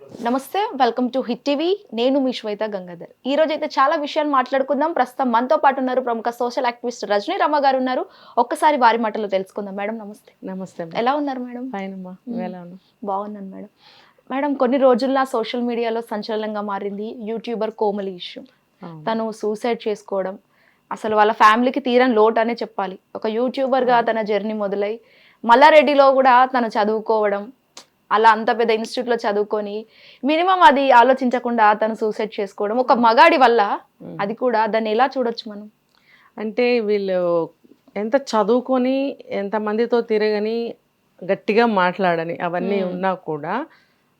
నమస్తే, welcome to hit TV. నేను మీ శ్వేత గంగాధర్. ఈ రోజు అయితే చాలా విషయాలు మాట్లాడుకుందాం. ప్రస్తుతం మనతో పాటు ఉన్నారు ప్రముఖ సోషల్ యాక్టివిస్ట్ రజనీ రమ గారు ఉన్నారు. ఒక్కసారి వారి మాటల్లో తెలుసుకుందాం. మేడం నమస్తే. నమస్తే. ఎలా ఉన్నారు మేడం? ఫైన్ అమ్మా, ఎలా ఉన్నావు? బాగున్నాను మేడం. మేడం, కొన్ని రోజుల్లో సోషల్ మీడియాలో సంచలనంగా మారింది యూట్యూబర్ కోమలి ఇష్యూ. తను సూసైడ్ చేసుకోవడం అసలు వాళ్ళ ఫ్యామిలీకి తీరని లోటు అనే చెప్పాలి. ఒక యూట్యూబర్గా తన జర్నీ మొదలై మల్లారెడ్డిలో కూడా తను చదువుకోవడం, అలా అంత పెద్ద ఇన్స్టిట్యూట్లో చదువుకొని మినిమం అది ఆలోచించకుండా తను సూసైడ్ చేసుకోవడం ఒక మగాడి వల్ల, అది కూడా దాన్ని ఎలా చూడొచ్చు మనం? అంటే వీళ్ళు ఎంత చదువుకొని ఎంతమందితో తిరగని గట్టిగా మాట్లాడని అవన్నీ ఉన్నా కూడా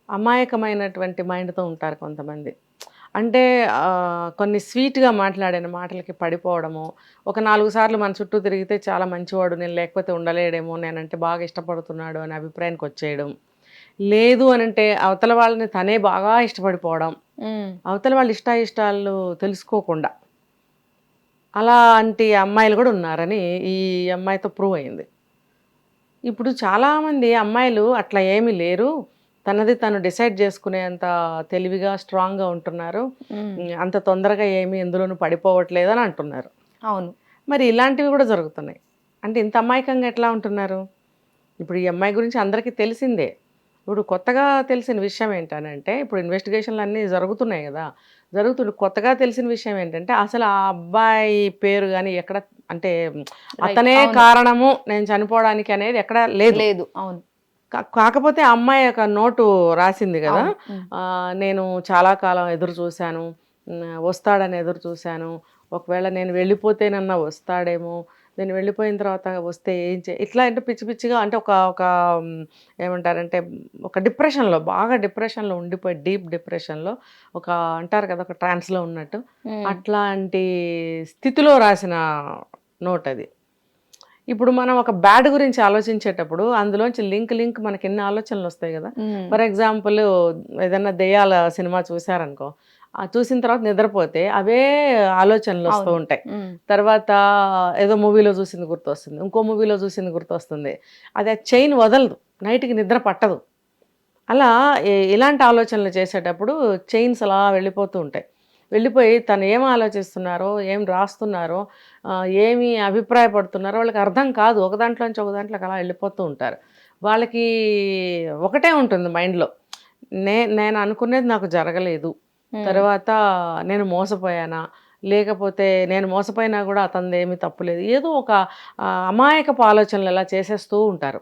అమాయకమైనటువంటి మైండ్తో ఉంటారు కొంతమంది. అంటే కొన్ని స్వీట్గా మాట్లాడిన మాటలకి పడిపోవడము, ఒక 4 సార్లు మన చుట్టూ తిరిగితే చాలా మంచివాడు, నేను లేకపోతే ఉండలేడేమో, నేనంటే బాగా ఇష్టపడుతున్నాడు అనే అభిప్రాయానికి వచ్చేయడం. లేదు అనంటే అవతల వాళ్ళని తనే బాగా ఇష్టపడిపోవడం, అవతల వాళ్ళ ఇష్టాయిష్టాలు తెలుసుకోకుండా అలాంటి అమ్మాయిలు కూడా ఉన్నారని ఈ అమ్మాయితో ప్రూవ్ అయింది. ఇప్పుడు చాలామంది అమ్మాయిలు అట్లా ఏమీ లేరు, తనది తను డిసైడ్ చేసుకునేంత తెలివిగా స్ట్రాంగ్గా ఉంటున్నారు, అంత తొందరగా ఏమీ ఎందులోనూ పడిపోవట్లేదు అని అంటున్నారు. అవును, మరి ఇలాంటివి కూడా జరుగుతున్నాయి. అంటే ఇంత అమాయకంగా ఎట్లా ఉంటున్నారు? ఇప్పుడు ఈ అమ్మాయి గురించి అందరికీ తెలిసిందే. ఇప్పుడు కొత్తగా తెలిసిన విషయం ఏంటనంటే, ఇప్పుడు ఇన్వెస్టిగేషన్లు అన్నీ జరుగుతున్నాయి కదా, కొత్తగా తెలిసిన విషయం ఏంటంటే అసలు ఆ అబ్బాయి పేరు కానీ ఎక్కడ, అంటే అతనే కారణము నేను చనిపోవడానికి అనేది ఎక్కడ లేదు. అవును. కాకపోతే ఆ అమ్మాయి ఒక నోటు రాసింది కదా, నేను చాలా కాలం ఎదురు చూశాను, వస్తాడని ఎదురు చూశాను, ఒకవేళ నేను వెళ్ళిపోతేనన్నా వస్తాడేమో, నేను వెళ్ళిపోయిన తర్వాత వస్తే ఏం ఇట్లా అంటే పిచ్చి పిచ్చిగా, అంటే ఒక ఒక ఏమంటారంటే ఒక డిప్రెషన్లో, బాగా డిప్రెషన్లో ఉండిపోయి, డీప్ డిప్రెషన్లో, ఒక అంటారు కదా ఒక ట్రాన్స్లో ఉన్నట్టు, అట్లాంటి స్థితిలో రాసిన నోట్ అది. ఇప్పుడు మనం ఒక బ్యాడ్ గురించి ఆలోచించేటప్పుడు అందులోంచి లింక్ మనకి ఎన్ని ఆలోచనలు వస్తాయి కదా. ఫర్ ఎగ్జాంపుల్ ఏదైనా దెయ్యాల సినిమా చూసారనుకో, చూసిన తర్వాత నిద్రపోతే అవే ఆలోచనలు వస్తూ ఉంటాయి. తర్వాత ఏదో మూవీలో చూసింది గుర్తొస్తుంది, ఇంకో మూవీలో చూసింది గుర్తొస్తుంది, అది ఆ చైన్ వదలదు, నైట్కి నిద్ర పట్టదు. అలా ఇలాంటి ఆలోచనలు చేసేటప్పుడు చైన్స్ అలా వెళ్ళిపోతూ ఉంటాయి. వెళ్ళిపోయి తను ఏం ఆలోచిస్తున్నారో, ఏం రాస్తున్నారో, ఏమి అభిప్రాయపడుతున్నారో వాళ్ళకి అర్థం కాదు. ఒక దాంట్లోంచి ఒక దాంట్లోకి అలా వెళ్ళిపోతూ ఉంటారు. వాళ్ళకి ఒకటే ఉంటుంది మైండ్లో, నేను అనుకునేది నాకు జరగలేదు, తర్వాత నేను మోసపోయానా, లేకపోతే నేను మోసపోయినా కూడా అతనిది ఏమీ తప్పులేదు, ఏదో ఒక అమాయకపు ఆలోచనలు ఎలా చేసేస్తూ ఉంటారు.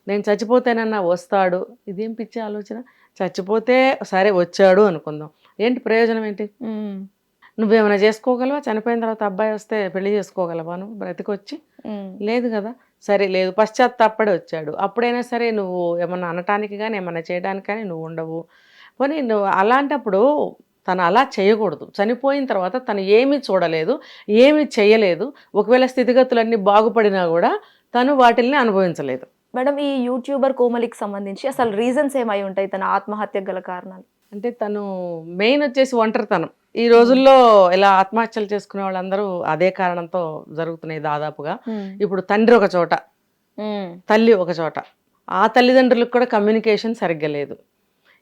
నేను చచ్చిపోతేనన్నా వస్తాడు, ఇదేం పిచ్చి ఆలోచన. చచ్చిపోతే సరే వచ్చాడు అనుకుందాం, ఏంటి ప్రయోజనం ఏంటి? నువ్వేమైనా చేసుకోగలవా? చనిపోయిన తర్వాత అబ్బాయి వస్తే పెళ్లి చేసుకోగలవా నువ్వు బ్రతికొచ్చి? లేదు కదా. సరే లేదు, పశ్చాత్తాపడి వచ్చాడు, అప్పుడైనా సరే నువ్వు ఏమన్నా అనటానికి కానీ ఏమన్నా చేయడానికి కానీ నువ్వు ఉండవు. పోనీ నువ్వు అలాంటప్పుడు తను అలా చేయకూడదు. చనిపోయిన తర్వాత తను ఏమీ చూడలేదు, ఏమీ చేయలేదు, ఒకవేళ స్థితిగతులన్నీ బాగుపడినా కూడా తను వాటిల్ని అనుభవించలేదు. మేడం, ఈ యూట్యూబర్ కోమలికి సంబంధించి అసలు రీజన్స్ ఏమై ఉంటాయి, తన ఆత్మహత్య గల కారణాలు? అంటే తను మెయిన్ వచ్చేసి ఒంటరితనం. ఈ రోజుల్లో ఇలా ఆత్మహత్యలు చేసుకునే వాళ్ళందరూ అదే కారణంతో జరుగుతున్నాయి దాదాపుగా. ఇప్పుడు తండ్రి ఒక చోట, తల్లి ఒక చోట, ఆ తల్లిదండ్రులకు కూడా కమ్యూనికేషన్ సరిగ్గా లేదు.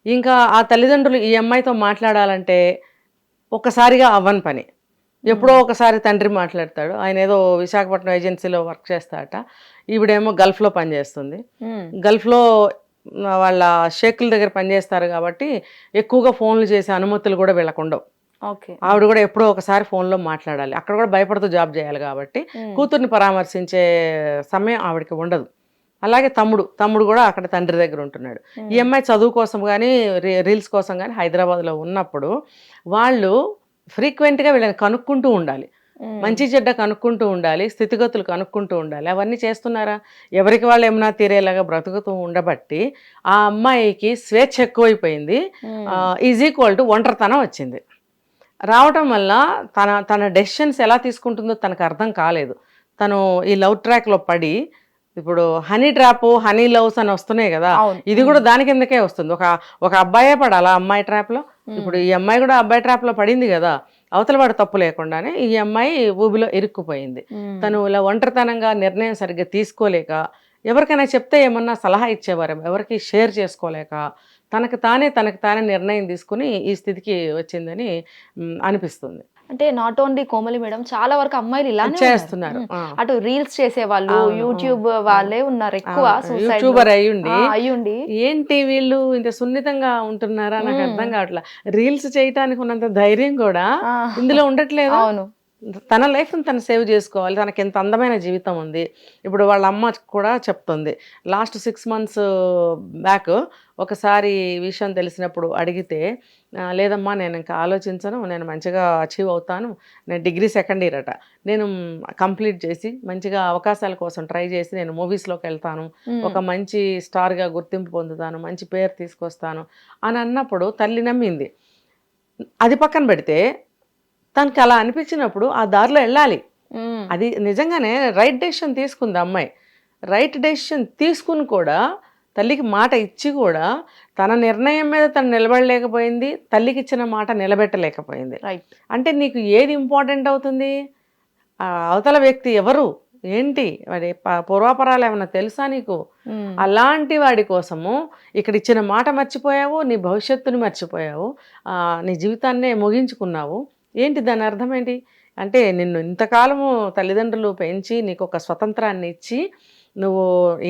ఇంకా ఆ తల్లిదండ్రులు ఈ అమ్మాయితో మాట్లాడాలంటే ఒక్కసారిగా అవ్వని పని. ఎప్పుడో ఒకసారి తండ్రి మాట్లాడతాడు, ఆయన ఏదో విశాఖపట్నం ఏజెన్సీలో వర్క్ చేస్తాడట, ఈవిడేమో గల్ఫ్లో పనిచేస్తుంది. గల్ఫ్లో వాళ్ళ షేకుల దగ్గర పనిచేస్తారు కాబట్టి ఎక్కువగా ఫోన్లు చేసే అనుమతులు కూడా వీళ్ళకుండవు. ఆవిడ కూడా ఎప్పుడో ఒకసారి ఫోన్లో మాట్లాడాలి, అక్కడ కూడా భయపడుతూ జాబ్ చేయాలి కాబట్టి కూతుర్ని పరామర్శించే సమయం ఆవిడకి ఉండదు. అలాగే తమ్ముడు కూడా అక్కడ తండ్రి దగ్గర ఉంటున్నాడు. ఈ అమ్మాయి చదువు కోసం కానీ రీల్స్ కోసం కానీ హైదరాబాద్లో ఉన్నప్పుడు వాళ్ళు ఫ్రీక్వెంట్గా వీళ్ళని కనుక్కుంటూ ఉండాలి, మంచి చెడ్డ కనుక్కుంటూ ఉండాలి, స్థితిగతులు కనుక్కుంటూ ఉండాలి. అవన్నీ చేస్తున్నారా? ఎవరికి వాళ్ళు ఏమన్నా తీరేలాగా బ్రతుకుతూ ఉండబట్టి ఆ అమ్మాయికి స్వేచ్ఛ ఎక్కువైపోయింది, ఈజ్ ఈక్వల్ టు ఒంటరితనం వచ్చింది. రావటం వల్ల తన డెసిషన్స్ ఎలా తీసుకుంటుందో తనకు అర్థం కాలేదు. తను ఈ లవ్ ట్రాక్లో పడి, ఇప్పుడు హనీ ట్రాప్, హనీ లవ్స్ అని వస్తున్నాయి కదా, ఇది కూడా దాని కిందకే వస్తుంది. ఒక అబ్బాయే పడాలా అమ్మాయి ట్రాప్లో? ఇప్పుడు ఈ అమ్మాయి కూడా అబ్బాయి ట్రాప్లో పడింది కదా, అవతల వాడు తప్పు లేకుండానే ఈ అమ్మాయి ఊబిలో ఇరుక్కుపోయింది. తను ఇలా ఒంటరితనంగా నిర్ణయం సరిగ్గా తీసుకోలేక, ఎవరికైనా చెప్తే ఏమన్నా సలహా ఇచ్చేవారేమో, ఎవరికి షేర్ చేసుకోలేక తనకు తానే నిర్ణయం తీసుకుని ఈ స్థితికి వచ్చిందని అనిపిస్తుంది. అంటే నాట్ ఓన్లీ కోమలి మేడం, చాలా వరకు అమ్మాయిలు ఇలానే చేస్తున్నారు. అటు రీల్స్ చేసే వాళ్ళు, యూట్యూబ్ వాళ్ళే ఉన్నారు ఎక్కువ. యూట్యూబర్ అయ్యుండి అయ్యుండి ఏంటి వీళ్ళు ఇంత సున్నితంగా ఉంటున్నారా నాకు అర్థం కావట్లా. రీల్స్ చేయటానికి ఉన్నంత ధైర్యం కూడా ఇందులో ఉండట్లేదు. అవును, తన లైఫ్ని తను సేవ్ చేసుకోవాలి. తనకి ఎంత అందమైన జీవితం ఉంది. ఇప్పుడు వాళ్ళ అమ్మ కూడా చెప్తుంది, లాస్ట్ 6 months బ్యాక్ ఒకసారి విషయం తెలిసినప్పుడు అడిగితే, లేదమ్మా నేను ఇంకా ఆలోచించను, నేను మంచిగా అచీవ్ అవుతాను, నేను డిగ్రీ 2nd year అట, నేను కంప్లీట్ చేసి మంచిగా అవకాశాల కోసం ట్రై చేసి నేను మూవీస్లోకి వెళ్తాను, ఒక మంచి స్టార్గా గుర్తింపు పొందుతాను, మంచి పేరు తీసుకొస్తాను అని అన్నప్పుడు తల్లి నమ్మింది. అది పక్కన పెడితే తనకి అలా అనిపించినప్పుడు ఆ దారిలో వెళ్ళాలి. అది నిజంగానే రైట్ డెసిషన్ తీసుకుంది అమ్మాయి. రైట్ డెసిషన్ తీసుకుని కూడా తల్లికి మాట ఇచ్చి కూడా తన నిర్ణయం మీద తను నిలబడలేకపోయింది, తల్లికి ఇచ్చిన మాట నిలబెట్టలేకపోయింది. అంటే నీకు ఏది ఇంపార్టెంట్ అవుతుంది? అవతల వ్యక్తి ఎవరు, ఏంటి, వాడి పూర్వాపరాలు ఏమన్నా తెలుసా నీకు? అలాంటి వాడి కోసము ఇక్కడ ఇచ్చిన మాట మర్చిపోయావు, నీ భవిష్యత్తుని మర్చిపోయావు, నీ జీవితాన్నే ముగించుకున్నావు. ఏంటి దాని అర్థం ఏంటి? అంటే నిన్ను ఇంతకాలము తల్లిదండ్రులు పెంచి నీకు ఒక స్వతంత్రాన్ని ఇచ్చి నువ్వు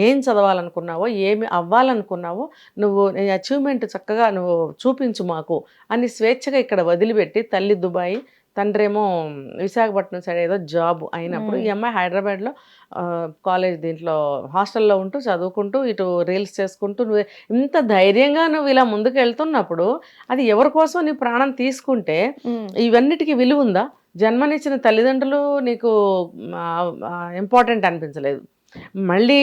ఏం చదవాలనుకున్నావో, ఏమి అవ్వాలనుకున్నావో, నువ్వు నీ అచీవ్మెంట్ చక్కగా నువ్వు చూపించు మాకు అని స్వేచ్ఛగా ఇక్కడ వదిలిపెట్టి, తల్లి దుబాయ్, తండ్రేమో విశాఖపట్నం సైడ్ ఏదో జాబ్ అయినప్పుడు ఈ అమ్మాయి హైదరాబాద్లో కాలేజ్ దీంట్లో హాస్టల్లో ఉంటూ చదువుకుంటూ ఇటు రీల్స్ చేసుకుంటూ నువ్వు ఇంత ధైర్యంగా నువ్వు ఇలా ముందుకు వెళ్తున్నప్పుడు అది ఎవరి కోసం నీ ప్రాణం తీసుకుంటే ఇవన్నిటికీ విలువ ఉందా? జన్మనిచ్చిన తల్లిదండ్రులు నీకు ఇంపార్టెంట్ అనిపించలేదు. మళ్ళీ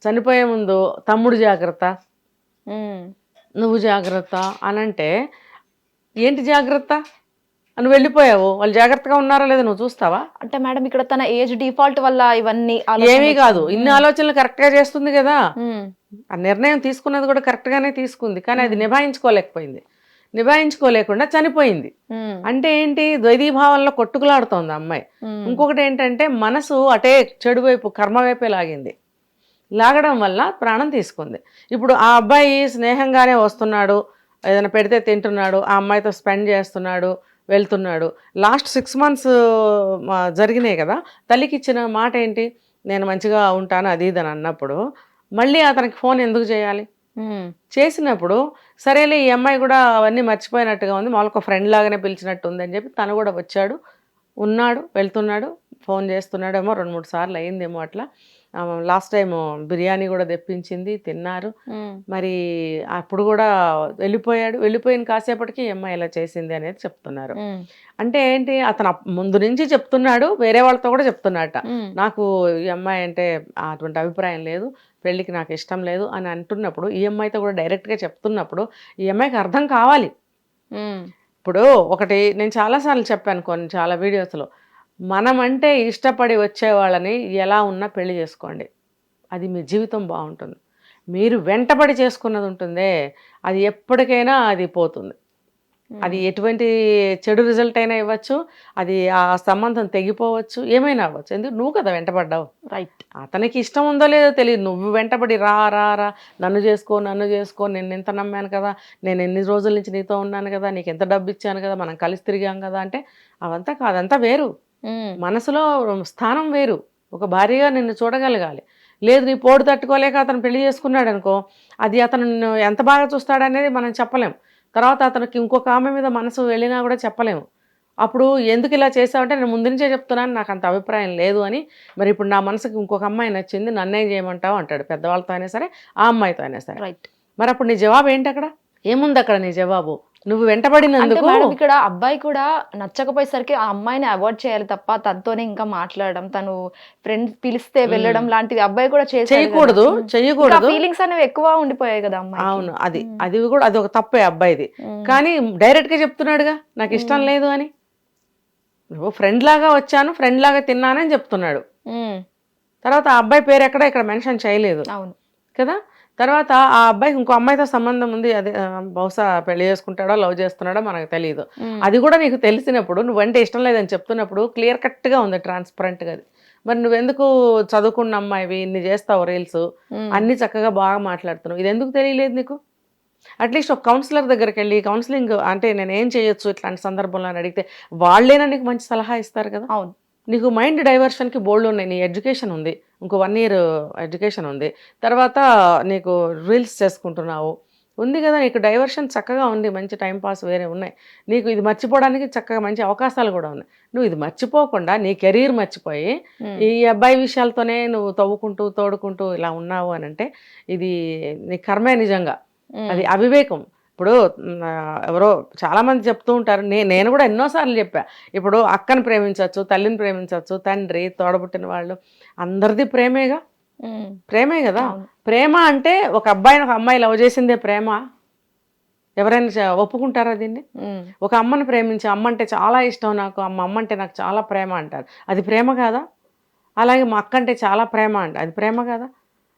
చనిపోయే ముందు తమ్ముడు జాగ్రత్త, నువ్వు జాగ్రత్త అనంటే ఏంటి జాగ్రత్త? నువ్వు వెళ్ళిపోయావు, వాళ్ళు జాగ్రత్తగా ఉన్నారా లేదా నువ్వు చూస్తావా? అంటే మేడం ఇక్కడ తన ఏజ్ డిఫాల్ట్ వల్ల ఇవన్నీ ఏమీ కాదు, ఇన్ని ఆలోచనలు కరెక్ట్ గా చేస్తుంది కదా. ఆ నిర్ణయం తీసుకున్నది కూడా కరెక్ట్ గానే తీసుకుంది, కానీ అది నిభాయించుకోలేకపోయింది. నిభాయించుకోలేకుండా చనిపోయింది. అంటే ఏంటి? ద్వైతీభావంలో కొట్టుకులాడుతోంది అమ్మాయి. ఇంకొకటి ఏంటంటే మనసు అటే చెడు వైపు, కర్మ వైపే లాగింది. లాగడం వల్ల ప్రాణం తీసుకుంది. ఇప్పుడు ఆ అబ్బాయి స్నేహంగానే వస్తున్నాడు, ఏదైనా పెడితే తింటున్నాడు, ఆ అమ్మాయితో స్పెండ్ చేస్తున్నాడు, వెళ్తున్నాడు. లాస్ట్ 6 months జరిగినాయి కదా. తల్లికి ఇచ్చిన మాట ఏంటి? నేను మంచిగా ఉంటాను అది ఇది అని అన్నప్పుడు మళ్ళీ అతనికి ఫోన్ ఎందుకు చేయాలి? చేసినప్పుడు సరేలే ఈ అమ్మాయి కూడా అవన్నీ మర్చిపోయినట్టుగా ఉంది, మామూలు ఒక ఫ్రెండ్ లాగానే పిలిచినట్టు ఉంది అని చెప్పి తను కూడా వచ్చాడు, ఉన్నాడు, వెళ్తున్నాడు, ఫోన్ చేస్తున్నాడేమో 2-3 సార్లు అయిందేమో అట్లా. లాస్ట్ టైం బిర్యానీ కూడా తెప్పించింది, తిన్నారు. మరి అప్పుడు కూడా వెళ్ళిపోయాడు. వెళ్ళిపోయిన కాసేపటికి ఈ అమ్మాయి ఇలా చేసింది అనేది చెప్తున్నారు. అంటే ఏంటి? అతను ముందు నుంచి చెప్తున్నాడు, వేరే వాళ్ళతో కూడా చెప్తున్నాడట, నాకు ఈ అమ్మాయి అంటే అటువంటి అభిప్రాయం లేదు, పెళ్ళికి నాకు ఇష్టం లేదు అని అంటున్నప్పుడు ఈ అమ్మాయితో కూడా డైరెక్ట్గా చెప్తున్నప్పుడు ఈ అమ్మాయికి అర్థం కావాలి. ఇప్పుడు ఒకటి నేను చాలాసార్లు చెప్పాను చాలా వీడియోస్లో, మనమంటే ఇష్టపడి వచ్చే వాళ్ళని ఎలా ఉన్నా పెళ్లి చేసుకోండి, అది మీ జీవితం బాగుంటుంది. మీరు వెంటబడి చేసుకున్నది ఉంటుందే అది ఎప్పటికైనా అది పోతుంది. అది ఎటువంటి చెడు రిజల్ట్ అయినా ఇవ్వచ్చు, అది ఆ సంబంధం తెగిపోవచ్చు, ఏమైనా అవ్వచ్చు. ఎందుకు? నువ్వు కదా వెంటబడ్డావు. రైట్. అతనికి ఇష్టం ఉందో లేదో తెలియదు, నువ్వు వెంటబడి రా రా రా నన్ను చేసుకో, నేను ఎంత నమ్మాను కదా, నేను ఎన్ని రోజుల నుంచి నీతో ఉన్నాను కదా, నీకు ఎంత డబ్బు ఇచ్చాను కదా, మనం కలిసి తిరిగాం కదా అంటే అవంతా కాదంతా వేరు. మనసులో స్థానం వేరు. ఒక భార్యగా నిన్ను చూడగలగాలి. లేదు నీ పోటు తట్టుకోలేక అతను పెళ్లి చేసుకున్నాడు అనుకో, అది అతను ఎంత బాగా చూస్తాడనేది మనం చెప్పలేం. తర్వాత అతనికి ఇంకొక ఆమె మీద మనసు వెళ్ళినా కూడా చెప్పలేము. అప్పుడు ఎందుకు ఇలా చేసావంటే నేను ముందు నుంచే చెప్తున్నాను, నాకు అంత అభిప్రాయం లేదు అని. మరి ఇప్పుడు నా మనసుకి ఇంకొక అమ్మాయి నచ్చింది, నన్నేం చేయమంటావు అంటాడు, పెద్దవాళ్ళతో అయినా సరే ఆ అమ్మాయితో అయినా సరే. రైట్. మరి అప్పుడు నీ జవాబు ఏంటి? అక్కడ ఏముంది? అక్కడ నీ జవాబు నువ్వు వెంటబడినందుకు. ఇక్కడ అబ్బాయి కూడా నచ్చకపోయేసరికి ఆ అమ్మాయిని అవాయిడ్ చేయాలి తప్ప తనతోనే ఇంకా మాట్లాడడం, తను ఫ్రెండ్స్ పిలిస్తే వెళ్ళడం లాంటివి అబ్బాయి కూడా చేయకూడదు. ఫీలింగ్స్ అనేవి ఎక్కువ ఉండిపోయాయి కదా అమ్మాయి. అవును, అది కూడా అది ఒక తప్పే అబ్బాయిది. కానీ డైరెక్ట్ గా చెప్తున్నాడుగా నాకు ఇష్టం లేదు అని. నువ్వు ఫ్రెండ్ లాగా వచ్చాను, ఫ్రెండ్ లాగా తిన్నానని చెప్తున్నాడు. తర్వాత ఆ అబ్బాయి పేరు ఎక్కడ ఇక్కడ మెన్షన్ చేయలేదు కదా. తర్వాత ఆ అబ్బాయికి ఇంకో అమ్మాయితో సంబంధం ఉంది, అదే బహుశా పెళ్లి చేసుకుంటాడో లవ్ చేస్తున్నాడో మనకు తెలియదు. అది కూడా నీకు తెలిసినప్పుడు నువ్వంటే ఇష్టం లేదని చెప్తున్నప్పుడు క్లియర్ కట్గా ఉంది, ట్రాన్స్పరెంట్గా. అది మరి నువ్వెందుకు చదువుకున్న అమ్మాయివి ఇన్ని చేస్తావు రీల్స్, అన్ని చక్కగా బాగా మాట్లాడుతున్నావు, ఇది ఎందుకు తెలియలేదు నీకు? అట్లీస్ట్ ఒక కౌన్సిలర్ దగ్గరికి వెళ్ళి కౌన్సిలింగ్ అంటే నేను ఏం చేయొచ్చు ఇట్లాంటి సందర్భంలో అని అడిగితే వాళ్ళేనా నీకు మంచి సలహా ఇస్తారు కదా. అవును. నీకు మైండ్ డైవర్షన్కి బోల్డ్ ఉన్నాయి. నీ ఎడ్యుకేషన్ ఉంది, ఇంకో 1 year ఎడ్యుకేషన్ ఉంది, తర్వాత నీకు రీల్స్ చేసుకుంటున్నావు ఉంది కదా, నీకు డైవర్షన్ చక్కగా ఉంది, మంచి టైంపాస్ వేరే ఉన్నాయి, నీకు ఇది మర్చిపోవడానికి చక్కగా మంచి అవకాశాలు కూడా ఉన్నాయి. నువ్వు ఇది మర్చిపోకుండా నీ కెరీర్ మర్చిపోయి ఈ అబ్బాయి విషయాలతోనే నువ్వు తవ్వుకుంటూ తోడుకుంటూ ఇలా ఉన్నావు అని అంటే ఇది నీ కర్మే నిజంగా. అది అవివేకం. ఇప్పుడు ఎవరో చాలామంది చెప్తూ ఉంటారు, నేను కూడా ఎన్నోసార్లు చెప్పా, ఇప్పుడు అక్కని ప్రేమించవచ్చు, తల్లిని ప్రేమించవచ్చు, తండ్రి, తోడబుట్టిన వాళ్ళు అందరిది ప్రేమే కదా. ప్రేమ అంటే ఒక అబ్బాయిని ఒక అమ్మాయి లవ్ చేసిందే ప్రేమ? ఎవరైనా ఒప్పుకుంటారా దీన్ని? ఒక అమ్మని ప్రేమించి అమ్మ అంటే చాలా ఇష్టం నాకు, అమ్మ అంటే నాకు చాలా ప్రేమ అంటారు, అది ప్రేమ కాదా? అలాగే మా అక్క అంటే చాలా ప్రేమ అంట, అది ప్రేమ కాదా?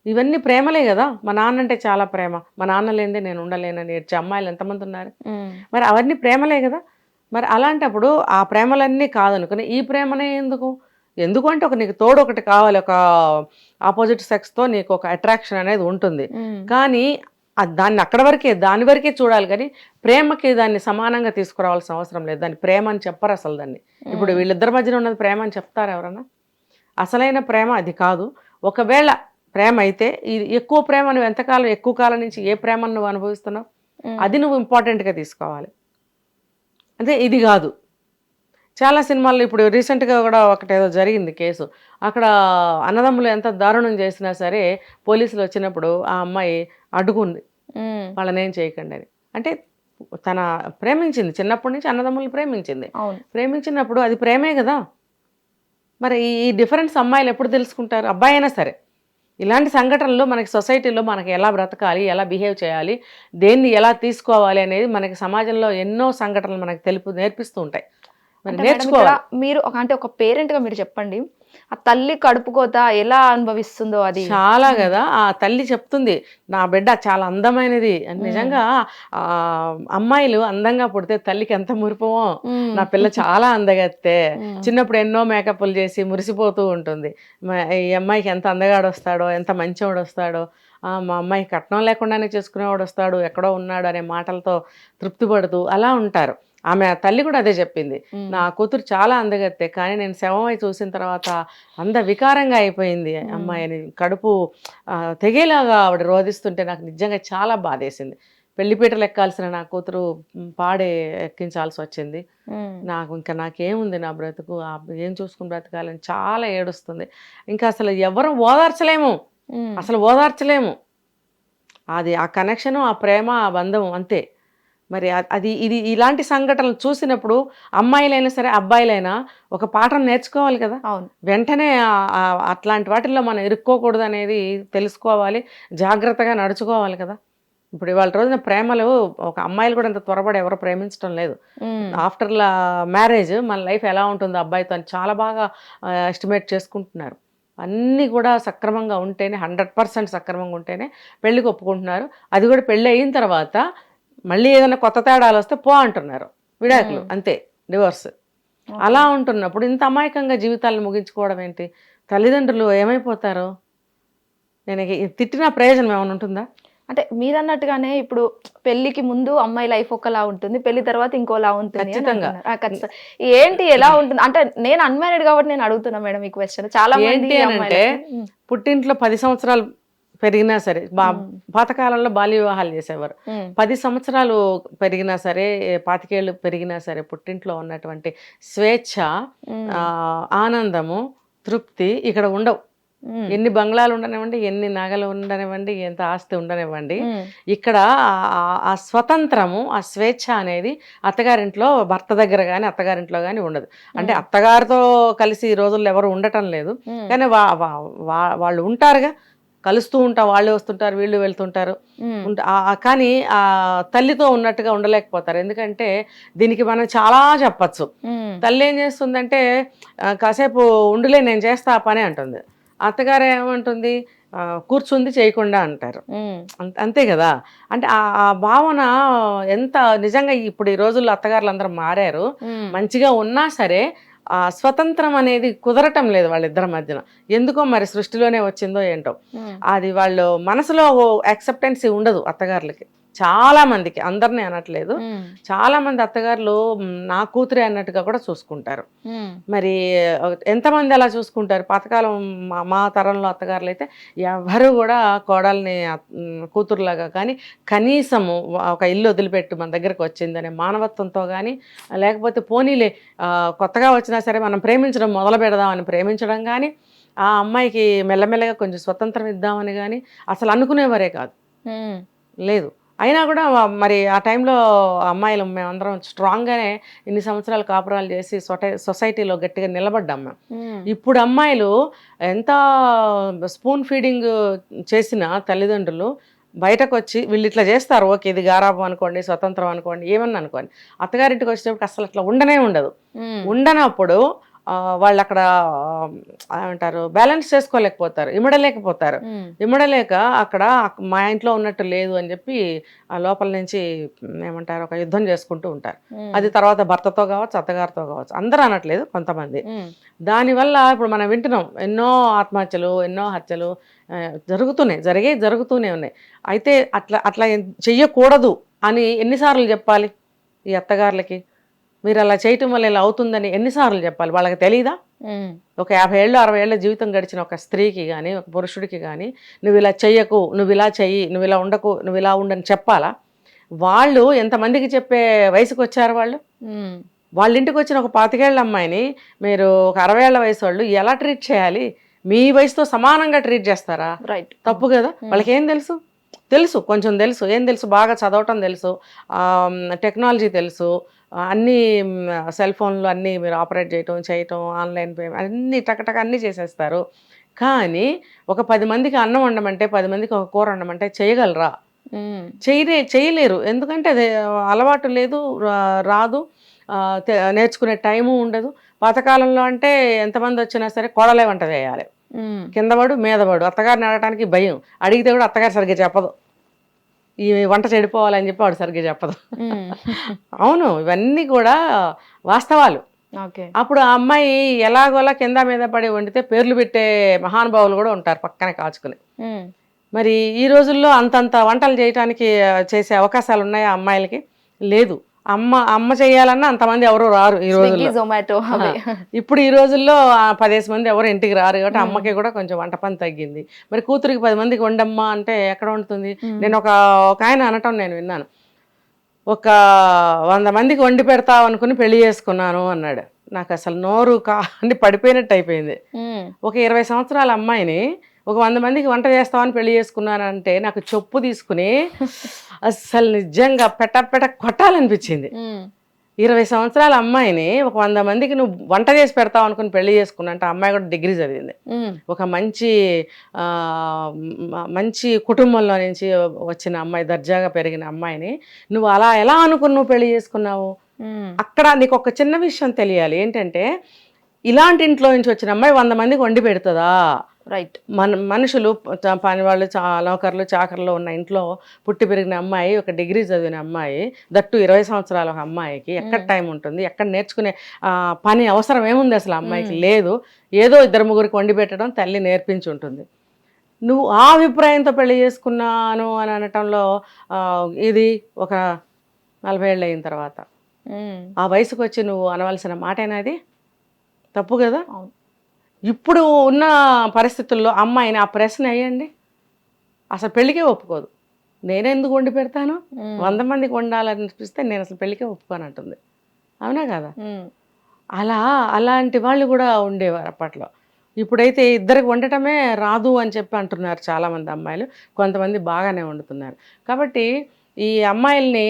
ఇవన్నీ ప్రేమలే కదా. మా నాన్న అంటే చాలా ప్రేమ, మా నాన్న లేనిదే నేను ఉండలేనని ఏడ్చే అమ్మాయిలు ఎంతమంది ఉన్నారు? మరి అవన్నీ ప్రేమలే కదా. మరి అలాంటప్పుడు ఆ ప్రేమలన్నీ కాదనుకుని ఈ ప్రేమనే ఎందుకు అంటే ఒక నీకు తోడు ఒకటి కావాలి, ఒక ఆపోజిట్ సెక్స్తో నీకు ఒక అట్రాక్షన్ అనేది ఉంటుంది, కానీ దాన్ని దాని వరకే చూడాలి, కానీ ప్రేమకి దాన్ని సమానంగా తీసుకురావాల్సిన అవసరం లేదు. దాన్ని ప్రేమ అని చెప్పరు అసలు. దాన్ని ఇప్పుడు వీళ్ళిద్దరి మధ్యన ఉన్నది ప్రేమ అని చెప్తారు ఎవరన్నా? అసలైన ప్రేమ అది కాదు. ఒకవేళ ప్రేమ అయితే ఇది ఎక్కువ ప్రేమ, నువ్వు ఎంతకాలం ఎక్కువ కాలం నుంచి ఏ ప్రేమను నువ్వు అనుభవిస్తున్నావు అది నువ్వు ఇంపార్టెంట్గా తీసుకోవాలి. అంటే ఇది కాదు. చాలా సినిమాల్లో ఇప్పుడు రీసెంట్గా కూడా ఒకటేదో జరిగింది కేసు, అక్కడ అన్నదమ్ములు ఎంత దారుణం చేసినా సరే పోలీసులు వచ్చినప్పుడు ఆ అమ్మాయి అడ్డుకుంది, వాళ్ళని ఏం చేయకండి అని. అంటే తన ప్రేమించింది, చిన్నప్పటి నుంచి అన్నదమ్ములు ప్రేమించినప్పుడు అది ప్రేమే కదా. మరి ఈ డిఫరెన్స్ అమ్మాయిలు ఎప్పుడు తెలుసుకుంటారు? అబ్బాయి అయినా సరే ఇలాంటి సంఘటనలు మనకి సొసైటీలో మనకి ఎలా బ్రతకాలి, ఎలా బిహేవ్ చేయాలి, దేన్ని ఎలా తీసుకోవాలి అనేది మనకి సమాజంలో ఎన్నో సంఘటనలు మనకి నేర్పిస్తూ ఉంటాయి. మరి నేర్చుకోవాలి. మీరు ఒక పేరెంట్గా మీరు చెప్పండి, ఆ తల్లి కడుపుకోత ఎలా అనుభవిస్తుందో. అది చాలా కదా. ఆ తల్లి చెప్తుంది నా బిడ్డ చాలా అందమైనది అని. నిజంగా అమ్మాయిలు అందంగా పుడితే తల్లికి ఎంత మురిపమో, నా పిల్ల చాలా అందగత్తే, చిన్నప్పుడు ఎన్నో మేకప్లు చేసి మురిసిపోతూ ఉంటుంది, ఈ అమ్మాయికి ఎంత అందగాడు వస్తాడో, ఎంత మంచివాడు వస్తాడో, మా అమ్మాయి కట్నం లేకుండానే చేసుకునేవాడు వస్తాడు, ఎక్కడో ఉన్నాడు అనే మాటలతో తృప్తి పడుతూ అలా ఉంటారు. ఆమె తల్లి కూడా అదే చెప్పింది, నా కూతురు చాలా అందగత్తే, కానీ నేను శవమై చూసిన తర్వాత వికారంగా అయిపోయింది అమ్మాయి అని. కడుపు తెగేలాగా ఆవిడ రోధిస్తుంటే నాకు నిజంగా చాలా బాధేసింది. పెళ్లిపీటలు ఎక్కాల్సిన నా కూతురు పాడే ఎక్కించాల్సి వచ్చింది. నాకేముంది నా బ్రతుకు, ఏం చూసుకుని బ్రతకాలని చాలా ఏడుస్తుంది. ఇంకా అసలు ఎవరు ఓదార్చలేము. అది ఆ కనెక్షను, ఆ ప్రేమ, ఆ బంధం అంతే. మరి ఇది ఇలాంటి సంఘటనలు చూసినప్పుడు అమ్మాయిలైనా సరే అబ్బాయిలైనా ఒక పాఠం నేర్చుకోవాలి కదా. వెంటనే అట్లాంటి వాటిల్లో మనం ఇరుక్కోకూడదు అనేది తెలుసుకోవాలి, జాగ్రత్తగా నడుచుకోవాలి కదా. ఇప్పుడు ఇవాళ రోజున ప్రేమలు ఒక అమ్మాయిలు కూడా అంత త్వరపడి ఎవరు ప్రేమించడం లేదు. ఆఫ్టర్ మ్యారేజ్ మన లైఫ్ ఎలా ఉంటుందో అబ్బాయితో అని చాలా బాగా ఎస్టిమేట్ చేసుకుంటున్నారు. అన్నీ కూడా సక్రమంగా ఉంటేనే, 100% సక్రమంగా ఉంటేనే పెళ్ళికి ఒప్పుకుంటున్నారు. అది కూడా పెళ్ళి అయిన తర్వాత మళ్ళీ ఏదైనా కొత్త తేడాలు వస్తే అంటున్నారు, విడాకులు అంతే, డివోర్స్. అలా ఉంటున్నప్పుడు ఇంత అమాయకంగా జీవితాలను ముగించుకోవడం ఏంటి? తల్లిదండ్రులు ఏమైపోతారు? నేను తిట్టిన ప్రయోజనం ఏమైనా ఉంటుందా? అంటే మీరు అన్నట్టుగానే ఇప్పుడు పెళ్లికి ముందు అమ్మాయి లైఫ్ ఒకలా ఉంటుంది, పెళ్లి తర్వాత ఇంకోలా ఉంటుంది. ఖచ్చితంగా ఏంటి ఎలా ఉంటుంది అంటే నేను అన్మ్యారీడ్ కాబట్టి నేను అడుగుతున్నా మేడం ఈ క్వశ్చన్. చాలా మంది అంటే పుట్టింట్లో 10 సంవత్సరాలు పెరిగినా సరే, పాతకాలంలో బాల్య వివాహాలు చేసేవారు. 10 సంవత్సరాలు పెరిగినా సరే, 25 ఏళ్ళు పెరిగినా సరే పుట్టింట్లో ఉన్నటువంటి స్వేచ్ఛ, ఆనందము, తృప్తి ఇక్కడ ఉండవు. ఎన్ని బంగ్లాలు ఉండనివ్వండి, ఎన్ని నగలు ఉండనివ్వండి, ఎంత ఆస్తి ఉండనివ్వండి, ఇక్కడ ఆ స్వతంత్రము, ఆ స్వేచ్ఛ అనేది అత్తగారింట్లో భర్త దగ్గర కానీ అత్తగారింట్లో కానీ ఉండదు. అంటే అత్తగారితో కలిసి ఈ రోజుల్లో ఎవరు ఉండటం లేదు, కానీ వాళ్ళు ఉంటారుగా, కలుస్తూ ఉంటాం, వాళ్ళే వస్తుంటారు, వీళ్ళు వెళ్తుంటారు. కానీ ఆ తల్లితో ఉన్నట్టుగా ఉండలేకపోతారు. ఎందుకంటే దీనికి మనం చాలా చెప్పచ్చు. తల్లి ఏం చేస్తుందంటే కాసేపు ఉండులే నేను చేస్తా ఆ పని అంటుంది, అత్తగారు ఏమంటుంది కూర్చుంది చేయకుండా అంటారు. అంతే కదా. అంటే ఆ భావన ఎంత నిజంగా ఇప్పుడు ఈ రోజుల్లో అత్తగారులు అందరూ మారారు, మంచిగా ఉన్నా సరే ఆ స్వతంత్రం అనేది కుదరటం లేదు వాళ్ళిద్దరి మధ్యన. ఎందుకో మరి సృష్టిలోనే వచ్చిందో ఏంటో, అది వాళ్ళు మనసులో యాక్సెప్టెన్సీ ఉండదు అత్తగారులకి. చాలా మందికి, అందరినీ అనట్లేదు, చాలా మంది అత్తగారులు నా కూతురే అన్నట్టుగా కూడా చూసుకుంటారు. మరి ఎంతమంది అలా చూసుకుంటారు? పాతకాలం మా తరంలో అత్తగారులు అయితే ఎవరు కూడా కోడల్ని కూతురులాగా కానీ కనీసము ఒక ఇల్లు వదిలిపెట్టి మన దగ్గరకు వచ్చిందనే మానవత్వంతో కానీ, లేకపోతే పోనీలే కొత్తగా వచ్చినా సరే మనం ప్రేమించడం మొదలు పెడదామని ప్రేమించడం కానీ, ఆ అమ్మాయికి మెల్లమెల్లగా కొంచెం స్వతంత్రం ఇద్దామని కానీ అసలు అనుకునేవారే కాదు. లేదు. అయినా కూడా మరి ఆ టైంలో అమ్మాయిలు మేమందరం స్ట్రాంగ్గానే ఇన్ని సంవత్సరాలు కాపురాలు చేసి సొసైటీలో గట్టిగా నిలబడ్డాం మేము. ఇప్పుడు అమ్మాయిలు ఎంత స్పూన్ ఫీడింగ్ చేసిన తల్లిదండ్రులు బయటకు వచ్చి వీళ్ళు ఇట్లా చేస్తారు, ఓకే ఇది గారాబం అనుకోండి, స్వతంత్రం అనుకోండి, ఏమన్నా అనుకోండి, అత్తగారింటికి వచ్చేటప్పుడు అసలు అట్లా ఉండనప్పుడు వాళ్ళు అక్కడ ఏమంటారు బ్యాలెన్స్ చేసుకోలేకపోతారు, ఇమడలేక అక్కడ మా ఇంట్లో ఉన్నట్టు లేదు అని చెప్పి ఆ లోపల నుంచి ఏమంటారు ఒక యుద్ధం చేసుకుంటూ ఉంటారు. అది తర్వాత భర్తతో కావచ్చు, అత్తగారితో కావచ్చు, అందరూ అనట్లేదు, కొంతమంది. దానివల్ల ఇప్పుడు మనం వింటున్నాం ఎన్నో ఆత్మహత్యలు, ఎన్నో హత్యలు జరుగుతూనే ఉన్నాయి. అయితే అట్లా చెయ్యకూడదు అని ఎన్నిసార్లు చెప్పాలి ఈ అత్తగారులకి? మీరు అలా చేయటం వల్ల ఇలా అవుతుందని ఎన్నిసార్లు చెప్పాలి? వాళ్ళకి తెలీదా? ఒక 50 ఏళ్ళు 60 ఏళ్ళ జీవితం గడిచిన ఒక స్త్రీకి కానీ ఒక పురుషుడికి కానీ నువ్వు ఇలా చెయ్యకు, నువ్వు ఇలా చెయ్యి, నువ్వు ఇలా ఉండకు, నువ్వు ఇలా ఉండని చెప్పాలా? వాళ్ళు ఎంతమందికి చెప్పే వయసుకు వచ్చారు? వాళ్ళ ఇంటికి వచ్చిన ఒక 25 ఏళ్ళ అమ్మాయిని మీరు ఒక 60 ఏళ్ళ వయసు వాళ్ళు ఎలా ట్రీట్ చేయాలి? మీ వయసుతో సమానంగా ట్రీట్ చేస్తారా? రైట్, తప్పు కదా. వాళ్ళకి ఏం తెలుసు? కొంచెం తెలుసు. ఏం తెలుసు? బాగా చదవటం తెలుసు, టెక్నాలజీ తెలుసు, అన్నీ సెల్ ఫోన్లు అన్నీ మీరు ఆపరేట్ చేయటం, ఆన్లైన్ పేమెంట్ అన్నీ టకటక అన్నీ చేసేస్తారు. కానీ ఒక 10 మందికి అన్నం వండమంటే, 10 మందికి ఒక కూర వండమంటే చేయగలరా? చేయలేరు. ఎందుకంటే అది అలవాటు లేదు, రాదు, నేర్చుకునే టైము ఉండదు. పాతకాలంలో అంటే ఎంతమంది వచ్చినా సరే కోడలే వంట చేయాలి, కిందవాడు మీదవాడు. అత్తగారిని అడగటానికి భయం, అడిగితే కూడా అత్తగారు సరిగ్గా చెప్పదు, ఈ వంట చెడిపోవాలని చెప్పి వాడు సరిగ్గా చెప్పదు. అవును, ఇవన్నీ కూడా వాస్తవాలు. అప్పుడు ఆ అమ్మాయి ఎలాగోలా కింద మీద పడి వండితే పేర్లు పెట్టే మహానుభావులు కూడా ఉంటారు పక్కనే కాచుకుని. మరి ఈ రోజుల్లో అంతంత వంటలు చేయటానికి చేసే అవకాశాలు ఉన్నాయా అమ్మాయిలకి? లేదు. అమ్మ చేయాలన్నా అంతమంది ఎవరు రారు ఈ రోజుల్లో. జొమాటో. ఇప్పుడు ఈ రోజుల్లో 10 మంది ఎవరు ఇంటికి రారు కాబట్టి అమ్మకి కూడా కొంచెం వంట పని తగ్గింది. మరి కూతురికి 10 మందికి వండమ్మా అంటే ఎక్కడ వండుతుంది? నేను ఒక ఆయన అనటం నేను విన్నాను, ఒక 100 మందికి వండి పెడతావు అనుకుని పెళ్లి చేసుకున్నాను అన్నాడు. నాకు అసలు నోరు కాని పడిపోయినట్టు అయిపోయింది. ఒక 20 సంవత్సరాల అమ్మాయిని ఒక 100 మందికి వంట చేస్తామని పెళ్లి చేసుకున్నానంటే నాకు చెప్పు తీసుకుని అసలు నిజంగా పెట్ట కొట్టాలనిపించింది. 20 సంవత్సరాల అమ్మాయిని ఒక 100 మందికి నువ్వు వంట చేసి పెడతావు అనుకుని పెళ్లి చేసుకున్నా అంటే అమ్మాయి కూడా డిగ్రీ చదివింది, ఒక మంచి కుటుంబంలో నుంచి వచ్చిన అమ్మాయి, దర్జాగా పెరిగిన అమ్మాయిని నువ్వు అలా ఎలా అనుకుని నువ్వు పెళ్లి చేసుకున్నావు? అక్కడ నీకు ఒక చిన్న విషయం తెలియాలి ఏంటంటే, ఇలాంటి ఇంట్లో నుంచి వచ్చిన అమ్మాయి 100 మందికి వండి పెడుతుందా? రైట్. మనుషులు పని వాళ్ళు నౌకర్లు చాకర్లు ఉన్న ఇంట్లో పుట్టి పెరిగిన అమ్మాయి, ఒక డిగ్రీ చదివిన అమ్మాయి, దట్టు 20 సంవత్సరాల ఒక అమ్మాయికి ఎక్కడ టైం ఉంటుంది? ఎక్కడ నేర్చుకునే పని అవసరం ఏముంది అసలు అమ్మాయికి? లేదు. ఏదో 2-3 వండి పెట్టడం తల్లి నేర్పించి ఉంటుంది. నువ్వు ఆ అభిప్రాయంతో పెళ్లి చేసుకున్నాను అని అనటంలో ఇది ఒక 40 ఏళ్ళు అయిన తర్వాత ఆ వయసుకు వచ్చి నువ్వు అనవలసిన మాటేనా? అది తప్పు కదా. ఇప్పుడు ఉన్న పరిస్థితుల్లో అమ్మాయిని ఆ ప్రశ్న వేయండి, అసలు పెళ్ళికే ఒప్పుకోదు. నేనెందుకు వండి పెడతాను? 100 మందికి వండాలనిపిస్తే నేను అసలు పెళ్ళికే ఒప్పుకోను అంటుంది. అవునా కదా? అలాంటి వాళ్ళు కూడా ఉండేవారు అప్పట్లో. ఇప్పుడైతే 2కి వండటమే రాదు అని చెప్పి అంటున్నారు చాలామంది అమ్మాయిలు. కొంతమంది బాగానే వండుతున్నారు. కాబట్టి ఈ అమ్మాయిల్ని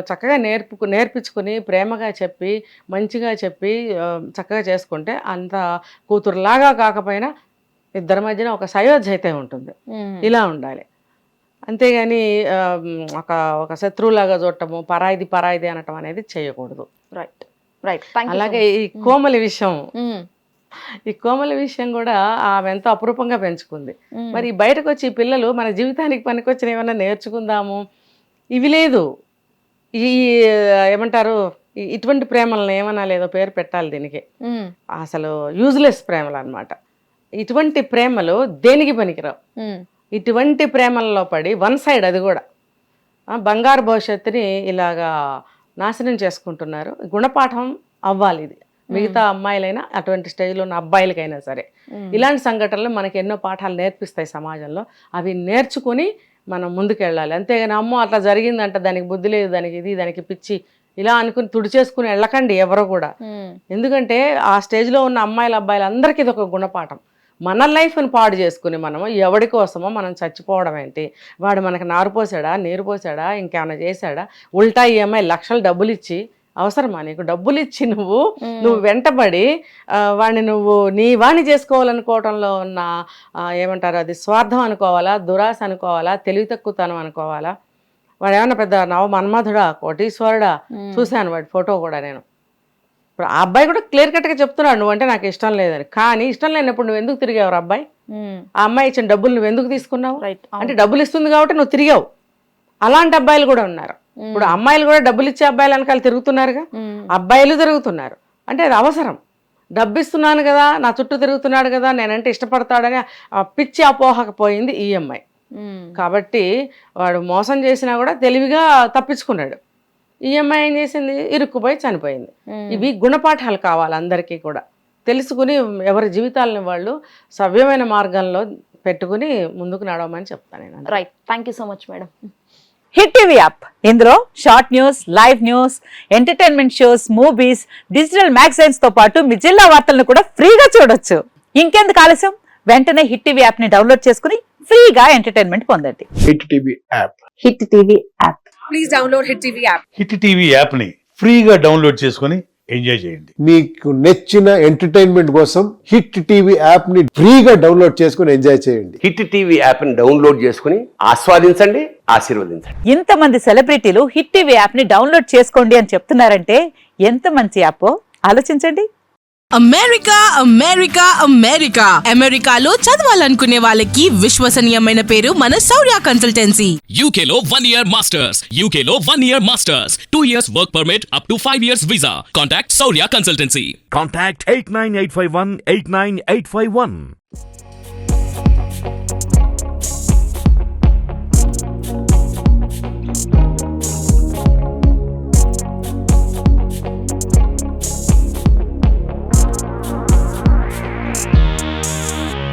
చక్కగా నేర్పించుకుని ప్రేమగా చెప్పి మంచిగా చెప్పి చక్కగా చేసుకుంటే అంత కూతురులాగా కాకపోయినా ఇద్దరి మధ్యన ఒక సయోధ్య అయితే ఉంటుంది. ఇలా ఉండాలి. అంతేగాని ఒక శత్రువులాగా చూడటము, పరాయిది అనటం అనేది చేయకూడదు. Right, right. అలాగే ఈ కోమలి విషయం కూడా ఆమె ఎంతో అపురూపంగా పెంచుకుంది. మరి బయటకు వచ్చి పిల్లలు మన జీవితానికి పనికొచ్చిన ఏమన్నా నేర్చుకుందాము, ఇవి లేదు. ఈ ఏమంటారు ఇటువంటి ప్రేమలను ఏమన్నా లేదో పేరు పెట్టాలి దీనికి. అసలు యూజ్లెస్ ప్రేమలు అన్నమాట. ఇటువంటి ప్రేమలు దేనికి పనికిరావు. ఇటువంటి ప్రేమల్లో పడి 1 సైడ్, అది కూడా బంగారు భవిష్యత్తుని ఇలాగా నాశనం చేసుకుంటున్నారు. గుణపాఠం అవ్వాలి ఇది మిగతా అమ్మాయిలైనా అటువంటి స్టేజ్లో ఉన్న అబ్బాయిలకైనా సరే. ఇలాంటి సంఘటనలు మనకి ఎన్నో పాఠాలు నేర్పిస్తాయి సమాజంలో. అవి నేర్చుకుని మనం ముందుకెళ్ళాలి. అంతేగాని అమ్మో అట్లా జరిగిందంట, దానికి బుద్ధి లేదు, దానికి ఇది, దానికి పిచ్చి, ఇలా అనుకుని తుడిచేసుకుని వెళ్ళకండి ఎవరు కూడా. ఎందుకంటే ఆ స్టేజ్లో ఉన్న అమ్మాయిలు అబ్బాయిలు అందరికీ ఇది ఒక గుణపాఠం. మన లైఫ్ని పాడు చేసుకుని మనము ఎవడి కోసమో మనం చచ్చిపోవడం ఏంటి? వాడు మనకు నారు పోసాడా, నీరు పోసాడా, ఇంకేమైనా చేశాడా? ఉల్టా ఈఎంఐ లక్షలు డబ్బులు ఇచ్చి, అవసరమా నీకు? డబ్బులు ఇచ్చి నువ్వు వెంటబడి వాడిని నీ వాణి చేసుకోవాలనుకోవడంలో ఉన్న ఏమంటారు, అది స్వార్థం అనుకోవాలా, దురాశ అనుకోవాలా, తెలివి తక్కువతనం అనుకోవాలా? వాడు ఏమన్నా పెద్ద నవమన్మధుడా, కోటీశ్వరుడా? చూశాను వాడి ఫోటో కూడా నేను. ఇప్పుడు ఆ అబ్బాయి కూడా క్లియర్ కట్గా చెప్తున్నాడు నువ్వంటే నాకు ఇష్టం లేదని. కానీ ఇష్టం లేనప్పుడు నువ్వు ఎందుకు తిరిగావు అబ్బాయి? ఆ అమ్మాయి ఇచ్చిన డబ్బులు నువ్వు ఎందుకు తీసుకున్నావు? అంటే డబ్బులు ఇస్తుంది కాబట్టి నువ్వు తిరిగావు. అలాంటి అబ్బాయిలు కూడా ఉన్నారు. ఇప్పుడు అమ్మాయిలు కూడా డబ్బులు ఇచ్చే అబ్బాయిలు వెనకాల తిరుగుతున్నారుగా, అబ్బాయిలు తిరుగుతున్నారు. అంటే అది అవసరం. డబ్బు ఇస్తున్నాను కదా, నా చుట్టూ తిరుగుతున్నాడు కదా, నేనంటే ఇష్టపడతాడని పిచ్చి అపోహకపోయింది ఈఎంఐ. కాబట్టి వాడు మోసం చేసినా కూడా తెలివిగా తప్పించుకున్నాడు. ఈఎంఐ ఏం చేసింది? ఇరుక్కుపోయి చనిపోయింది. ఇవి గుణపాఠాలు కావాలి అందరికీ కూడా. తెలుసుకుని ఎవరి జీవితాలని వాళ్ళు సవ్యమైన మార్గంలో పెట్టుకుని ముందుకు నడవమని చెప్తాను నేను. Right, thank you so much madam. Hit TV app, ఇందులో short news, live news, entertainment shows, movies, digital magazines తో పాటు మీ జిల్లా వార్తలను కూడా ఫ్రీగా చూడొచ్చు. ఇంకెందుకు ఆలస్యం, వెంటనే హిట్ టీవీ యాప్ ని డౌన్లోడ్ చేసుకుని ఫ్రీగా ఎంటర్టైన్మెంట్ పొందండి. Hit TV app. Hit TV app. Please download hit TV app. Hit TV యాప్ని ఫ్రీగా డౌన్లోడ్ చేసుకొని ఎంజాయ్ చేయండి. మీకు నచ్చిన ఎంటర్టైన్మెంట్ కోసం హిట్ టీవీ యాప్ ని ఫ్రీగా డౌన్లోడ్ చేసుకుని ఎంజాయ్ చేయండి. హిట్ టీవీ యాప్ ని డౌన్లోడ్ చేసుకుని ఆస్వాదించండి, ఆశీర్వదించండి. ఇంతమంది సెలబ్రిటీలు హిట్ టీవీ యాప్ ని డౌన్లోడ్ చేసుకోండి అని చెప్తున్నారంటే ఎంత మంచి యాప్ ఆలోచించండి. అమెరికా అమెరికా అమెరికా అమెరికాలో చదవాలనుకునే వాళ్ళకి విశ్వసనీయమైన పేరు మన శౌర్య కన్సల్టెన్సీ. UK లో 1 year masters, UK లో 1 year masters, 2 years work permit up to 5 years visa. Contact Saurya Consultancy. Contact 89851 89851.